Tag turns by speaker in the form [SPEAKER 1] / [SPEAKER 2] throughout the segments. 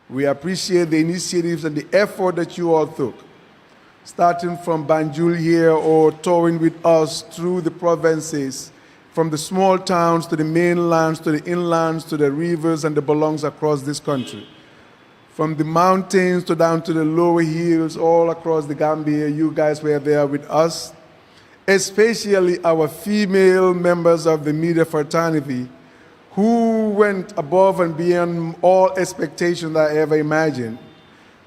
[SPEAKER 1] We appreciate the initiatives and the effort that you all took, starting from Banjul here or touring with us through the provinces, from the small towns to the mainlands, to the inlands, to the rivers and the belongs across this country. From the mountains to down to the lower hills, all across the Gambia, you guys were there with us, especially our female members of the media fraternity, who went above and beyond all expectations I ever imagined.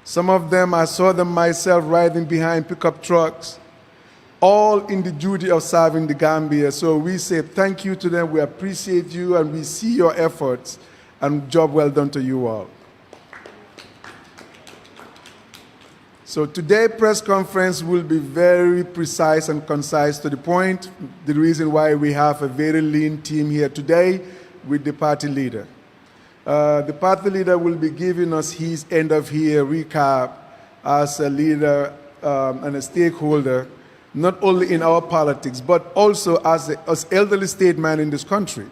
[SPEAKER 1] Some of them, I saw them myself riding behind pickup trucks, all in the duty of serving the Gambia. So we say thank you to them, we appreciate you, and we see your efforts, and job well done to you all. So today's press conference will be very precise and concise to the point, the reason why we have a very lean team here today with the party leader. The party leader will be giving us his end-of-year recap as a leader and a stakeholder, not only in our politics, but also as elderly statesman in this country.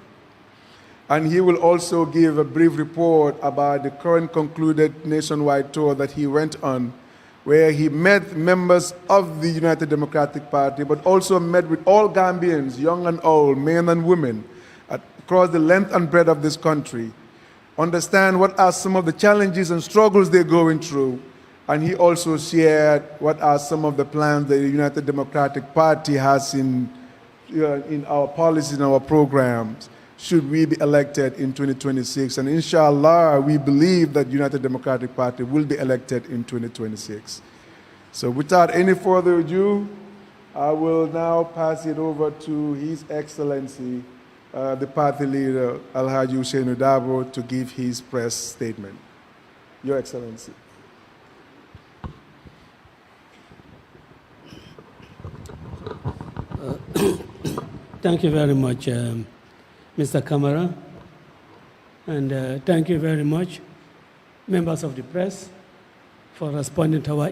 [SPEAKER 1] And he will also give a brief report about the current concluded nationwide tour that he went on, where he met members of the United Democratic Party, but also met with all Gambians, young and old, men and women, across the length and breadth of this country, understand what are some of the challenges and struggles they're going through, and he also shared what are some of the plans that the United Democratic Party has in our policies and our programs, should we be elected in 2026. And inshallah, we believe that United Democratic Party will be elected in 2026. So without any further ado, I will now pass it over to His Excellency, the party leader, Alhaji Hussein Darboe, to give his press statement. Your Excellency.
[SPEAKER 2] Thank you very much, Mr. Kamara, and thank you very much, members of the press, for responding to our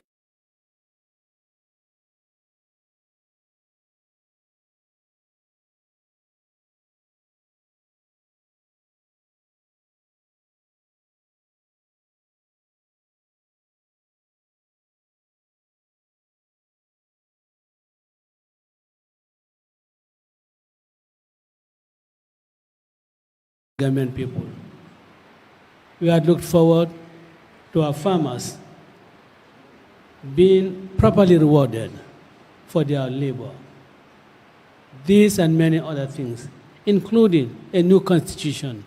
[SPEAKER 2] Gambian people. We had looked forward to our farmers being properly rewarded for their labor. These and many other things, including a new constitution,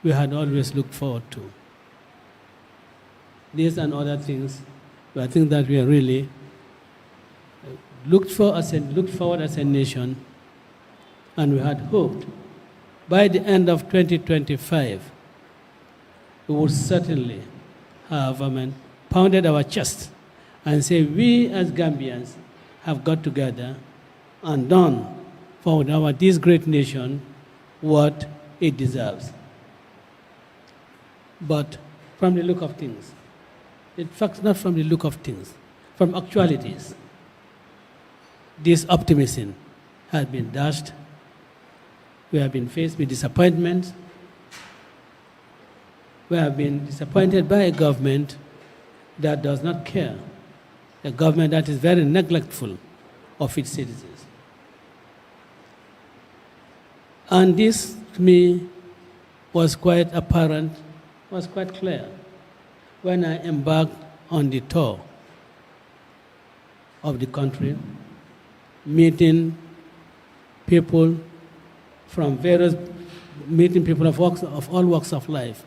[SPEAKER 2] we had always looked forward to. These and other things, I think that we are really looked forward as a nation, and we had hoped by the end of 2025, we would certainly have pounded our chest and say we as Gambians have got together and done for this great nation what it deserves. But from the look of things, in fact, not from the look of things, from actualities, this optimism has been dashed. We have been faced with disappointment. We have been disappointed by a government that does not care, a government that is very neglectful of its citizens. And this, to me, was quite apparent, was quite clear when I embarked on the tour of the country, meeting people from meeting people of all walks of life,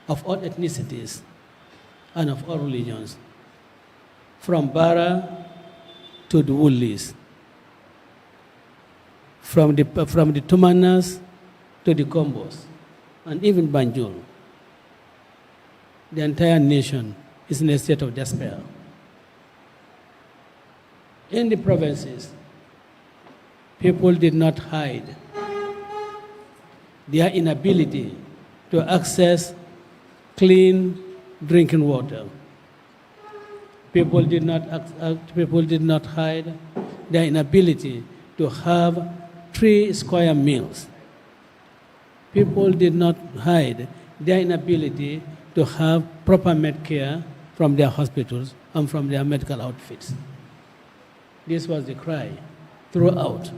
[SPEAKER 2] of all ethnicities, and of all religions, from Bara to the Woolies, from the Tumanas to the Kombos, and even Banjul. The entire nation is in a state of despair. In the provinces, people did not hide their inability to access clean drinking water. People did not hide their inability to have 3 square meals. People did not hide their inability to have proper med care from their hospitals and from their medical outfits. This was the cry throughout.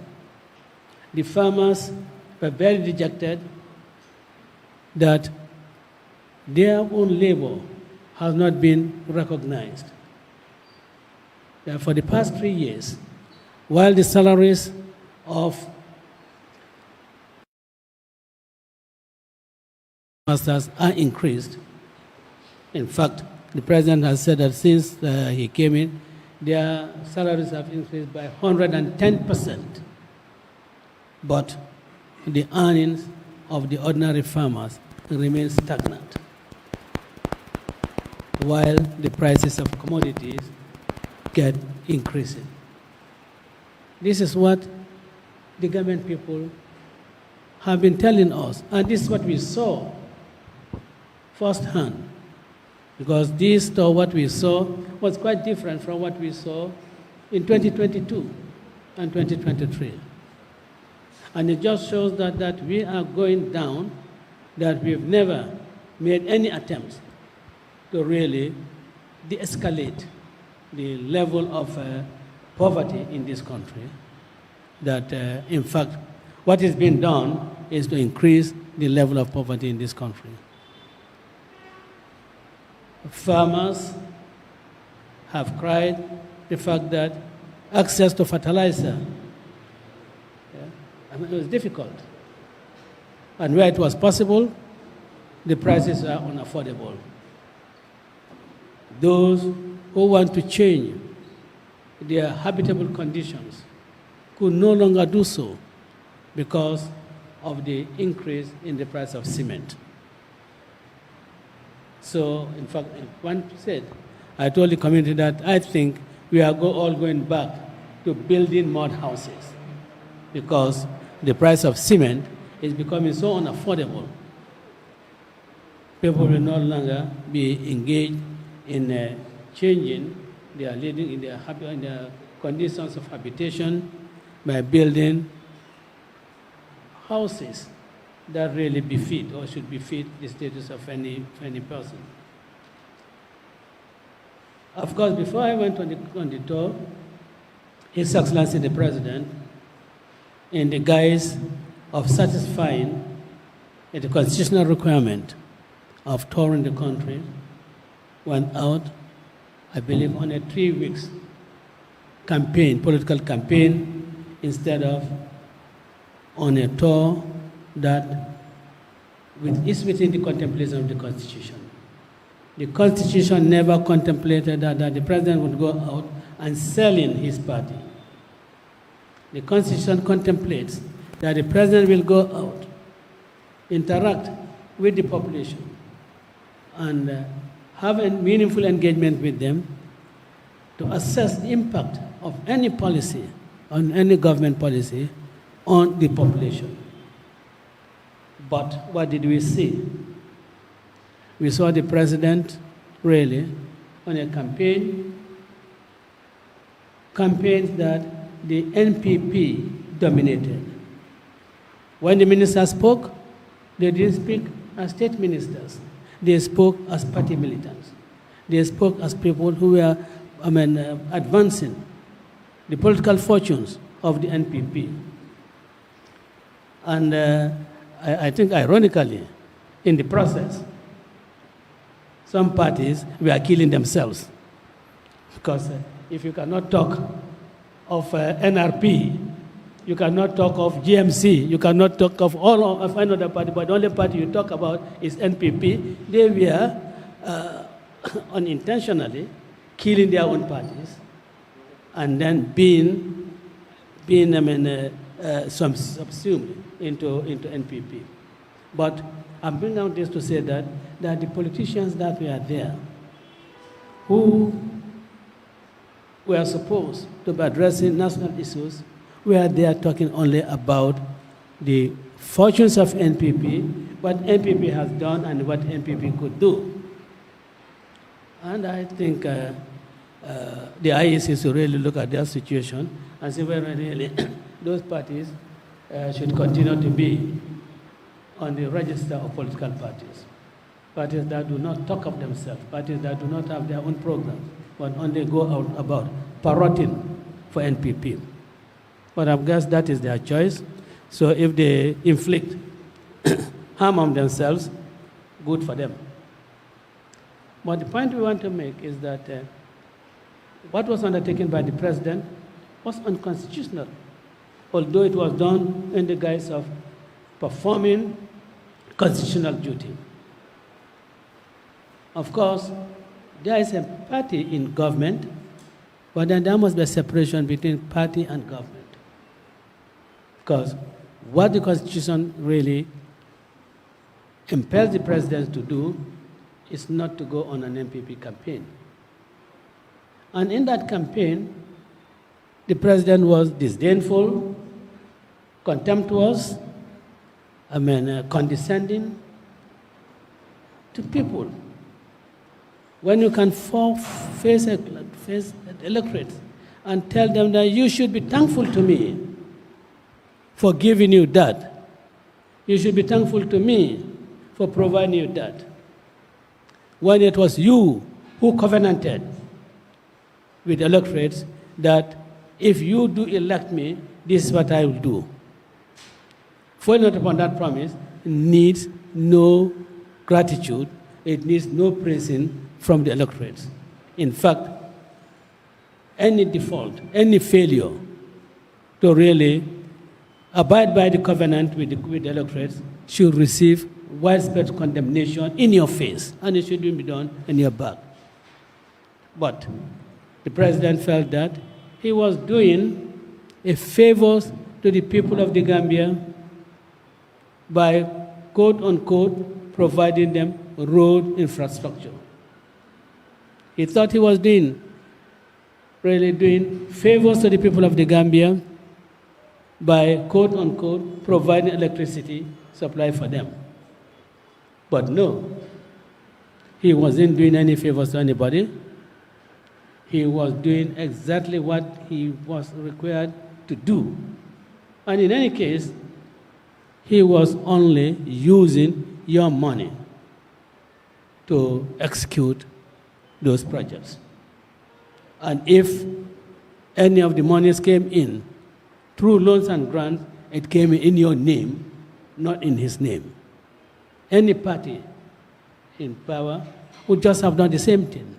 [SPEAKER 2] The farmers were very dejected that their own labor has not been recognized. That for the past 3 years, while the salaries of masters are increased, in fact, the president has said that since he came in, their salaries have increased by 110%. But the earnings of the ordinary farmers remain stagnant, while the prices of commodities get increasing. This is what the government people have been telling us, and this is what we saw firsthand, because this, what we saw, was quite different from what we saw in 2022 and 2023. And it just shows that we are going down, that we've never made any attempts to really de-escalate the level of poverty in this country. That, in fact, what is being done is to increase the level of poverty in this country. Farmers have cried the fact that access to fertilizer, it was difficult. And where it was possible, the prices are unaffordable. Those who want to change their habitable conditions could no longer do so because of the increase in the price of cement. So, in fact, one said, I told the community that I think we are all going back to building mud houses because the price of cement is becoming so unaffordable. People will no longer be engaged in changing their living in their conditions of habitation by building houses that really befit or should befit the status of any person. Of course, before I went on the tour, His Excellency the President, in the guise of satisfying the constitutional requirement of touring the country, went out, I believe, on a 3 weeks campaign, political campaign, instead of on a tour that is within the contemplation of the Constitution. The Constitution never contemplated that the President would go out and sell in his party. The Constitution contemplates that the President will go out, interact with the population, and have a meaningful engagement with them to assess the impact of any policy, on any government policy, on the population. But what did we see? We saw the President really on a campaigns that the NPP dominated. When the ministers spoke, they didn't speak as state ministers. They spoke as party militants. They spoke as people who were advancing the political fortunes of the NPP. And I think ironically, in the process, some parties were killing themselves. Because if you cannot talk of NRP, you cannot talk of GMC, you cannot talk of all of another party, but the only party you talk about is NPP. They were unintentionally killing their own parties and then being subsumed into NPP. But I'm bringing out this to say that the politicians that were there, who were supposed to be addressing national issues, were there talking only about the fortunes of NPP, what NPP has done and what NPP could do. And I think the IEC should really look at their situation and see whether really those parties should continue to be on the register of political parties. parties that do not talk of themselves, parties that do not have their own programs, but only go out about parroting for NPP. But I guess that is their choice. So if they inflict harm on themselves, good for them. But the point we want to make is that what was undertaken by the president was unconstitutional, although it was done in the guise of performing constitutional duty. Of course, there is a party in government, but then there must be a separation between party and government. Because what the Constitution really impels the president to do is not to go on an MPP campaign. And in that campaign, the president was disdainful, contemptuous, condescending to people. When you can face electorates and tell them that you should be thankful to me for giving you that. You should be thankful to me for providing you that. When it was you who covenanted with electorates that if you do elect me, this is what I will do. Following upon that promise needs no gratitude, it needs no praising from the electorates. In fact, any default, any failure to really abide by the covenant with the electorates should receive widespread condemnation in your face, and it shouldn't be done in your back. But the president felt that he was doing a favor to the people of the Gambia by, quote unquote, providing them road infrastructure. He thought he was really doing favors to the people of the Gambia by, quote unquote, providing electricity supply for them. But no, he wasn't doing any favors to anybody. He was doing exactly what he was required to do. And in any case, he was only using your money to execute those projects. And if any of the monies came in through loans and grants, it came in your name, not in his name. Any party in power would just have done the same thing.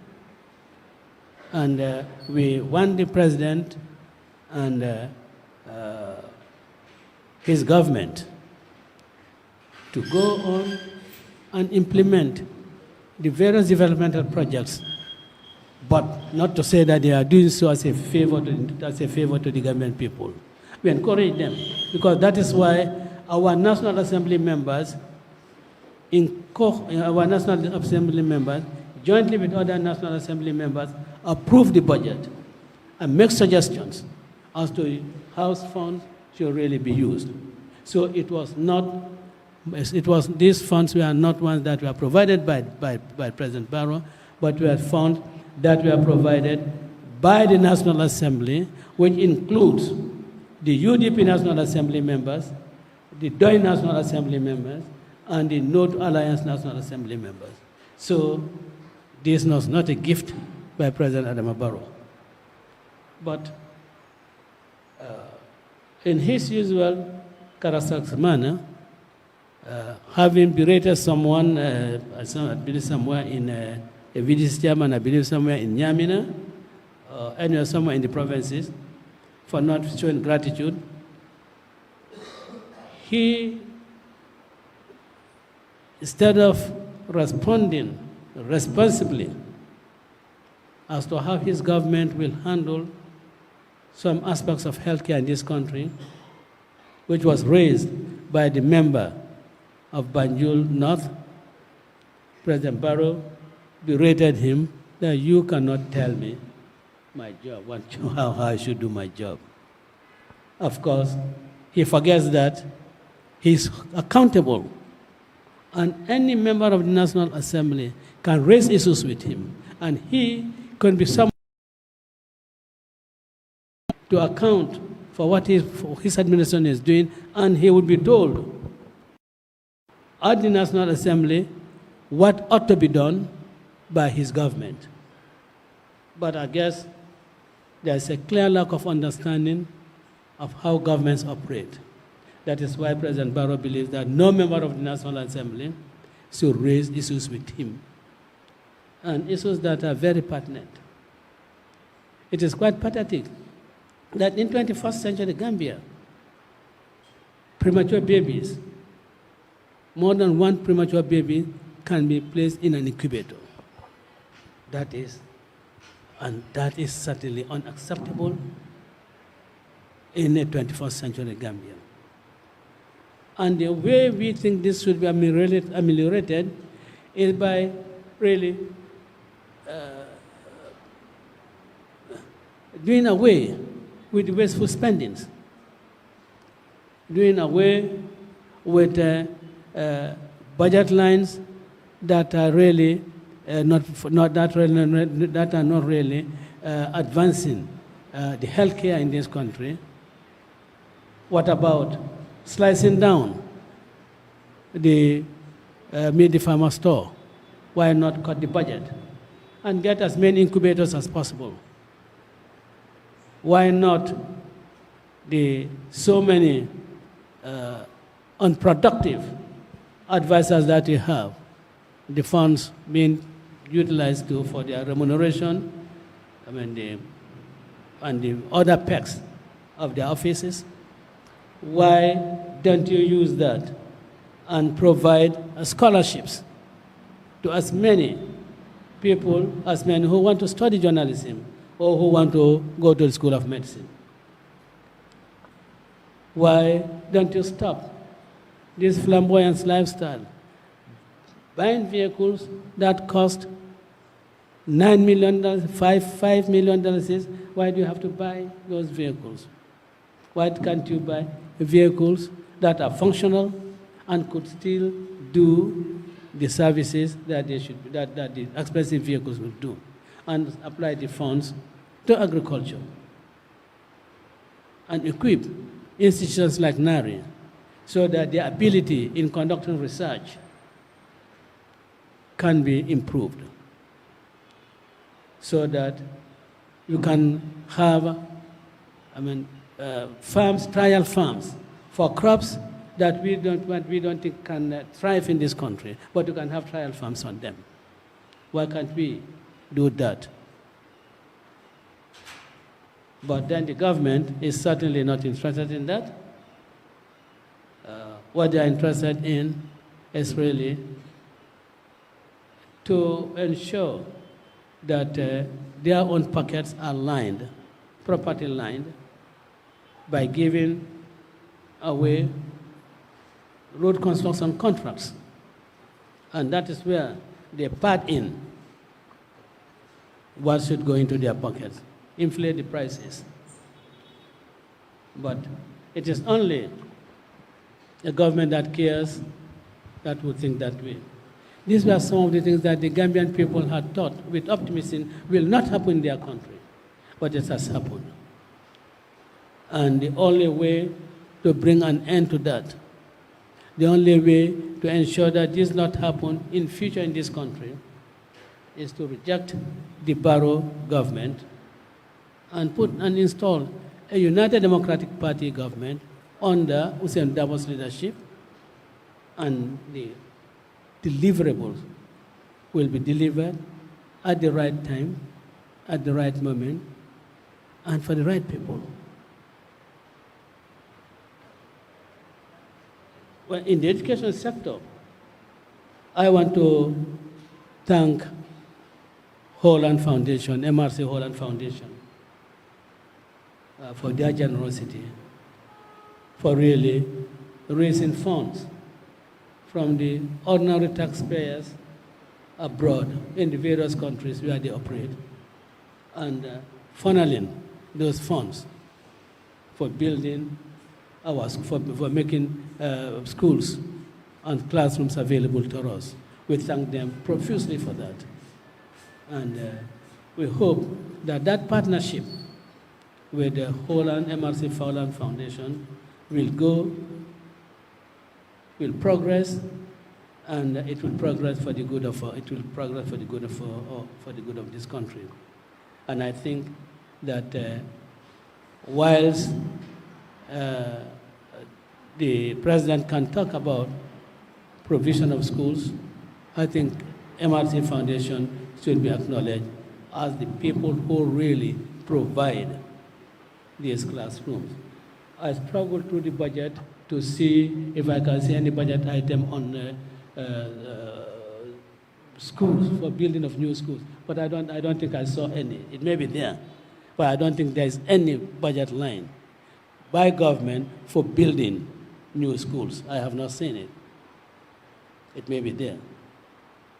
[SPEAKER 2] And we want the president and his government to go on and implement the various developmental projects, but not to say that they are doing so as a favor to the government people. We encourage them, because that is why our National Assembly members, jointly with other National Assembly members, approve the budget and make suggestions as to how funds should really be used. So these funds were not ones that were provided by President Barrow, but were funds that were provided by the National Assembly, which includes the UDP National Assembly members, the DOI National Assembly members, and the North Alliance National Assembly members. So this was not a gift by President Adama Barrow. But in his usual characteristic manner, having berated someone, I believe somewhere in a village chairman, I believe somewhere in Nyamina, anywhere somewhere in the provinces, for not showing gratitude, he, instead of responding responsibly as to how his government will handle some aspects of healthcare in this country, which was raised by the member of Banjul North, President Barrow berated him that you cannot tell me my job, how I should do my job. Of course, he forgets that he's accountable, and any member of the National Assembly can raise issues with him, and he can be someone to account for what his administration is doing, and he would be told at the National Assembly what ought to be done by his government. But I guess there's a clear lack of understanding of how governments operate. That is why President Barrow believes that no member of the National Assembly should raise issues with him, and issues that are very pertinent. It is quite pathetic that in 21st century Gambia, premature babies, more than one premature baby can be placed in an incubator. That is certainly unacceptable in a 21st century Gambia. And the way we think this should be ameliorated is by really doing away with wasteful spendings, doing away with budget lines that are really not really advancing the healthcare in this country. What about slicing down the meet the farmer store? Why not cut the budget and get as many incubators as possible? Why not the so many unproductive advisors that you have, the funds being utilized for their remuneration, and the other perks of their offices? Why don't you use that and provide scholarships to as many people, as many who want to study journalism or who want to go to the School of Medicine? Why don't you stop this flamboyant lifestyle, buying vehicles that cost $9 million, $5 million? Why do you have to buy those vehicles? Why can't you buy vehicles that are functional and could still do the services that they should, that the expensive vehicles would do, and apply the funds to agriculture and equip institutions like NARI so that their ability in conducting research can be improved, so that you can have farms, trial farms for crops that we don't think can thrive in this country, but you can have trial farms on them. Why can't we do that? But then the government is certainly not interested in that. What they are interested in is really to ensure that their own pockets are lined, properly lined, by giving away road construction contracts. And that is where they part in what should go into their pockets, inflate the prices. But it is only a government that cares that would think that way. These were some of the things that the Gambian people had thought with optimism will not happen in their country, but it has happened. And the only way to bring an end to that, the only way to ensure that this not happen in future in this country, is to reject the Barrow government and install a United Democratic Party government under Hussein Darboe's leadership, and the deliverables will be delivered at the right time, at the right moment, and for the right people. Well, in the education sector, I want to thank Holland Foundation, MRC Holland Foundation, for their generosity, for really raising funds from the ordinary taxpayers abroad in the various countries where they operate, and funneling those funds for building for making schools and classrooms available to us. We thank them profusely for that. And we hope that that partnership with the Holland MRC Holland Foundation will progress and it will progress for the good of for the good of this country. And I think that whilst the president can talk about provision of schools, I think MRC Foundation should be acknowledged as the people who really provide these classrooms. I struggled through the budget to see if I can see any budget item on schools, for building of new schools, but I don't think I saw any. It may be there, but I don't think there's any budget line by government for building new schools. I have not seen it. It may be there,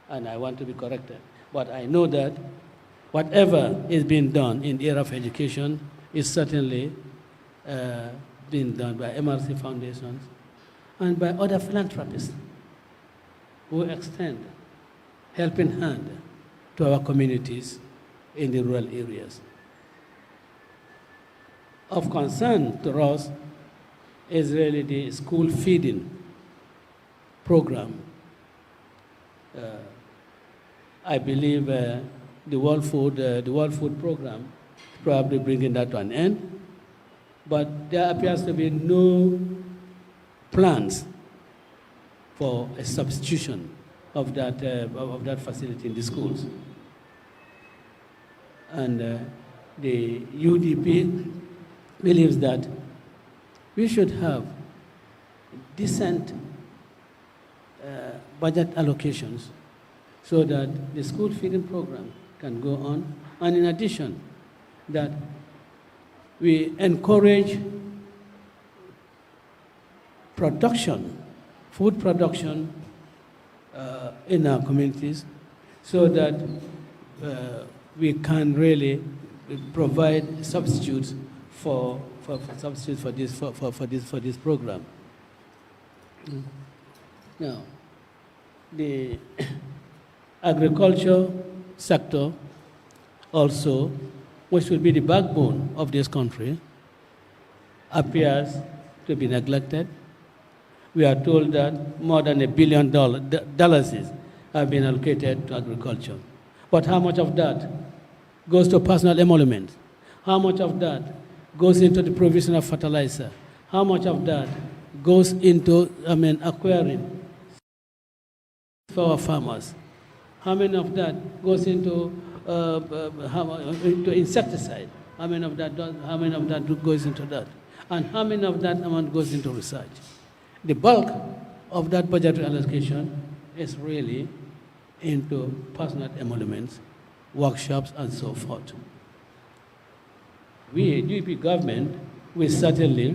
[SPEAKER 2] and I want to be corrected. But I know that whatever is being done in the area of education is certainly being done by MRC foundations and by other philanthropists who extend helping hand to our communities in the rural areas. Of concern to us is really the school feeding program. I believe the World Food Program is probably bringing that to an end, but there appears to be no plans for a substitution of that facility in the schools. And the UDP believes that we should have decent budget allocations so that the school feeding program can go on. And in addition, that we encourage production, food production in our communities so that we can really provide substitutes for this program. Now, the agriculture sector also, which will be the backbone of this country, appears to be neglected. We are told that more than $1 billion have been allocated to agriculture. But how much of that goes to personal emoluments? How much of that goes into the provision of fertilizer? How much of that goes into, acquiring for our farmers? How many of that goes into insecticide? How many of that goes into that? And how many of that amount goes into research? The bulk of that budgetary allocation is really into personal emoluments, workshops, and so forth. We, UP government, we certainly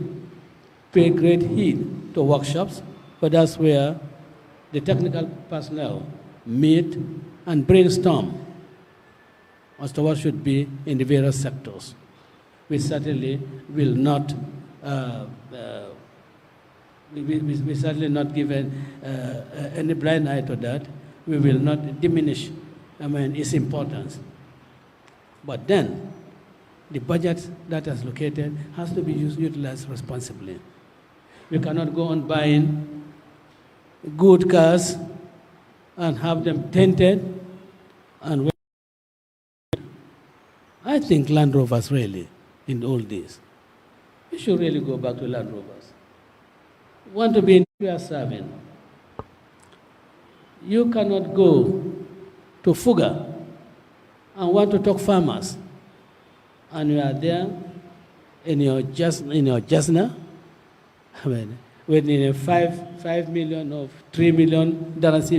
[SPEAKER 2] pay great heed to workshops, but that's where the technical personnel meet and brainstorm as to what should be in the various sectors. We certainly will not we certainly not give any blind eye to that. We will not diminish its importance. But then, the budget that is located has to be utilized responsibly. We cannot go on buying good cars and have them tainted. And I think Land Rovers really, in all this, we should really go back to Land Rovers. Want to be in serving. You cannot go to Fuga and want to talk farmers, and you are there in your Jasna, within a 5 million or $3 million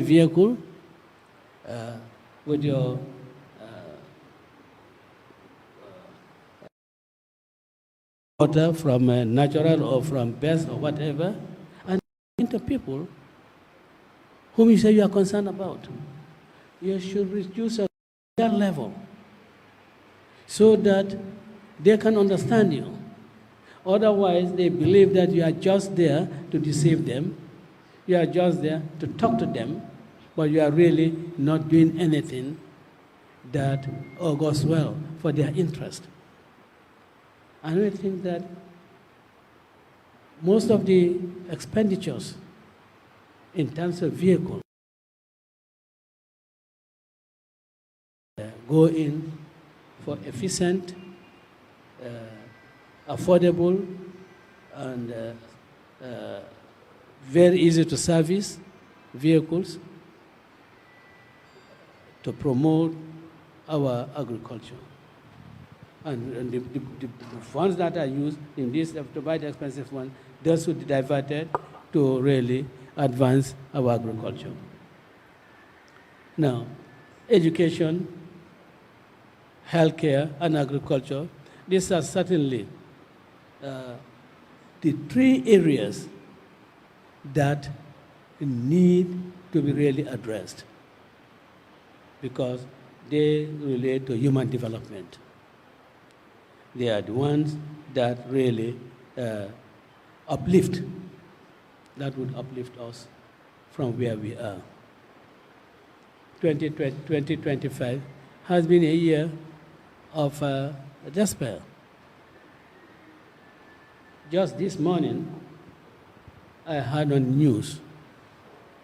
[SPEAKER 2] vehicle, with your water from natural or from best or whatever, and into people whom you say you are concerned about. You should reduce their level so that they can understand you. Otherwise, they believe that you are just there to deceive them. You are just there to talk to them, but you are really not doing anything that augurs well for their interest. And I think that most of the expenditures in terms of vehicle go in for efficient, affordable, and very easy to service vehicles to promote our agriculture. And the funds that are used in this, to buy the expensive one, those should be diverted to really advance our agriculture. Now, education, healthcare, and agriculture, these are certainly the three areas that need to be really addressed because they relate to human development. They are the ones that really uplift, that would uplift us from where we are. 2025 has been a year of despair. Just this morning, I heard on news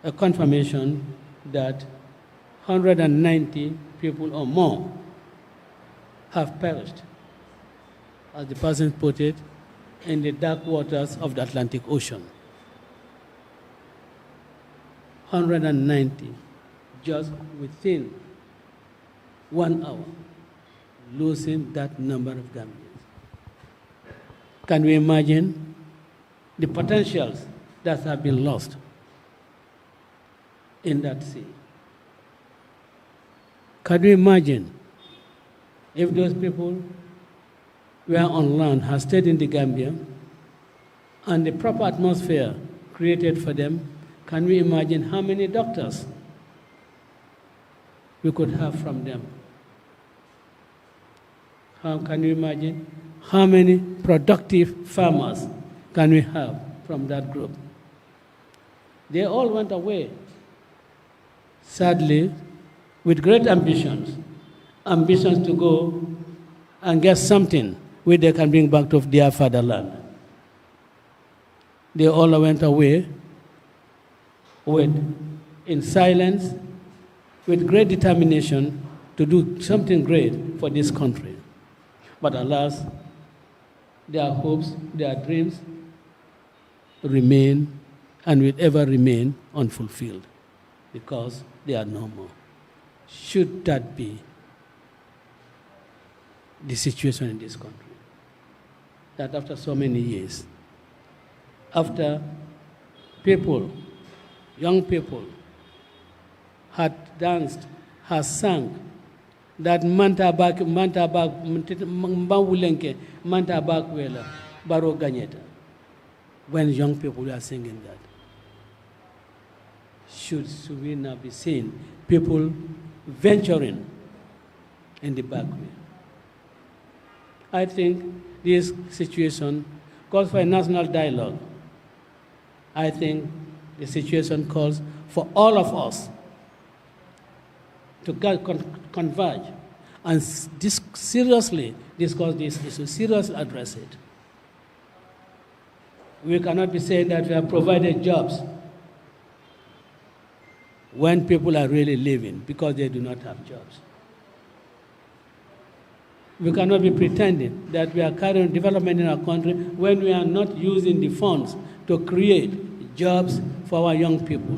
[SPEAKER 2] a confirmation that 190 people or more have perished, as the person put it, in the dark waters of the Atlantic Ocean. 190, just within 1 hour, losing that number of Gambians. Can we imagine the potentials that have been lost in that sea? Can you imagine if those people were on land, had stayed in the Gambia, and the proper atmosphere created for them? Can we imagine how many doctors we could have from them? How can you imagine how many productive farmers can we have from that group? They all went away, sadly, with great ambitions to go and get something which they can bring back to their fatherland. They all went away in silence, with great determination to do something great for this country. But alas, their hopes, their dreams remain and will ever remain unfulfilled because they are no more. Should that be the situation in this country? That after so many years, after people, young people, had danced, had sung, that manta bak mbawulenke manta bak wela baro ganyeta. When young people are singing that, should we now be seeing people venturing in the back way? I think this situation calls for a national dialogue. I think the situation calls for all of us to converge and seriously discuss this issue, seriously address it. We cannot be saying that we have provided jobs when people are really living because they do not have jobs. We cannot be pretending that we are carrying development in our country when we are not using the funds to create jobs for our young people.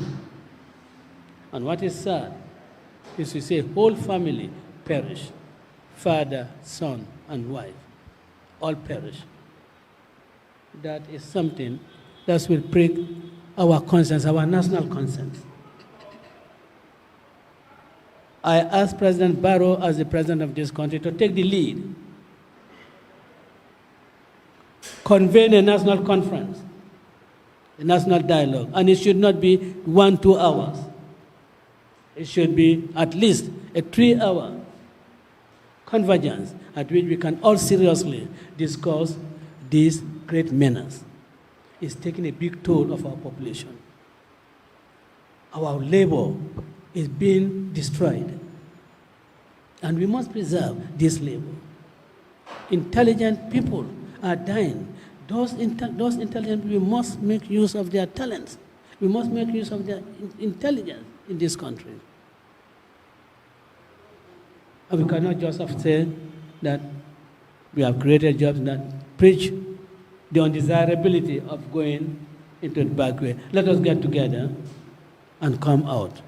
[SPEAKER 2] And what is sad is to see whole family perish, father, son, and wife, all perish. That is something that will prick our conscience, our national conscience. I asked President Barrow, as the president of this country, to take the lead, convene a national conference, a national dialogue, and it should not be 1-2 hours. It should be at least a 3-hour convergence at which we can all seriously discuss this great menace. It's taking a big toll of our population. Our labor is being destroyed, and we must preserve this labor. Intelligent people are dying. Those intelligent people, we must make use of their talents. We must make use of their intelligence in this country. And we cannot just have said that we have created jobs that preach the undesirability of going into the back way. Let us get together and come out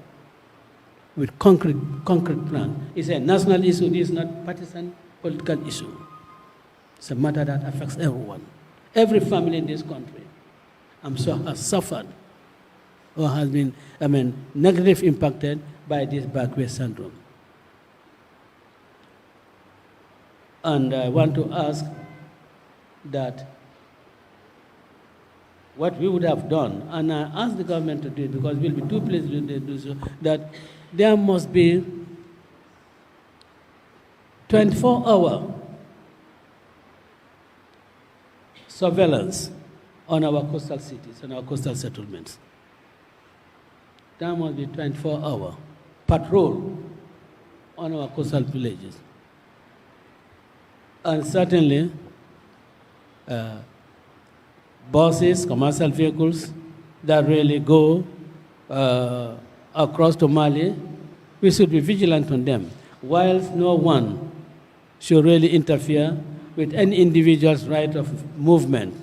[SPEAKER 2] with concrete plan. It's a national issue. This is not partisan political issue. It's a matter that affects everyone. Every family in this country, I'm sure, has suffered or has been, negatively impacted by this backway syndrome. And I want to ask that what we would have done, and I asked the government to do it because we'll be too pleased when they do so, that there must be 24-hour surveillance on our coastal cities, on our coastal settlements. There must be 24-hour patrol on our coastal villages. And certainly, buses, commercial vehicles that really go across to Mali, we should be vigilant on them, whilst no one should really interfere with any individual's right of movement,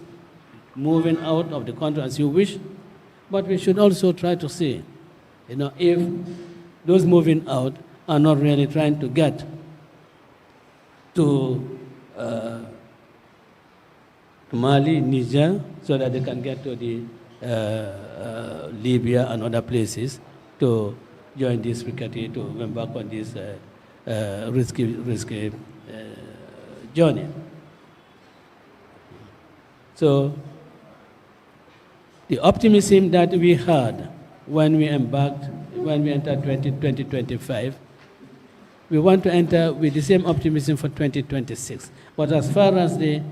[SPEAKER 2] moving out of the country as you wish. But we should also try to see, if those moving out are not really trying to get to Mali, Niger, so that they can get to the Libya and other places to join this rickety, to embark on this risky journey. So the optimism that we had when we entered 2025, we want to enter with the same optimism for 2026. But as far as the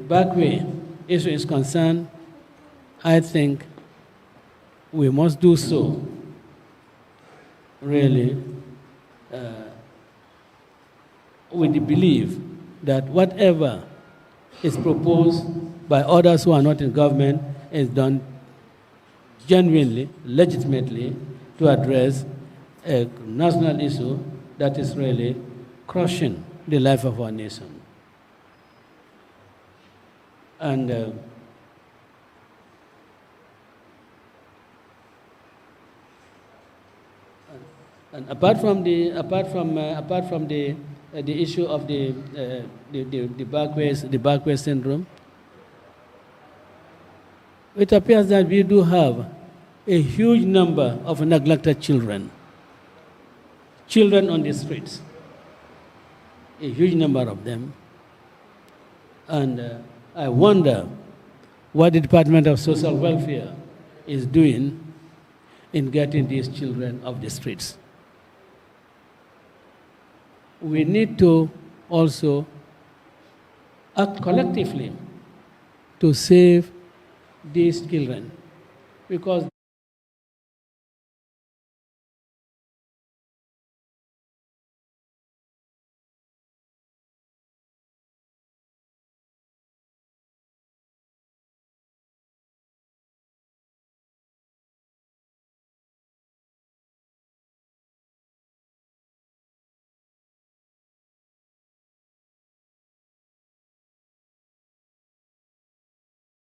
[SPEAKER 2] backway issue is concerned, I think we must do so really with the belief that whatever is proposed by others who are not in government is done genuinely, legitimately, to address a national issue that is really crushing the life of our nation. And apart from the issue of the backway syndrome, it appears that we do have a huge number of neglected children on the streets, a huge number of them. And I wonder what the Department of Social Welfare is doing in getting these children off the streets. We need to also act collectively to save these children, because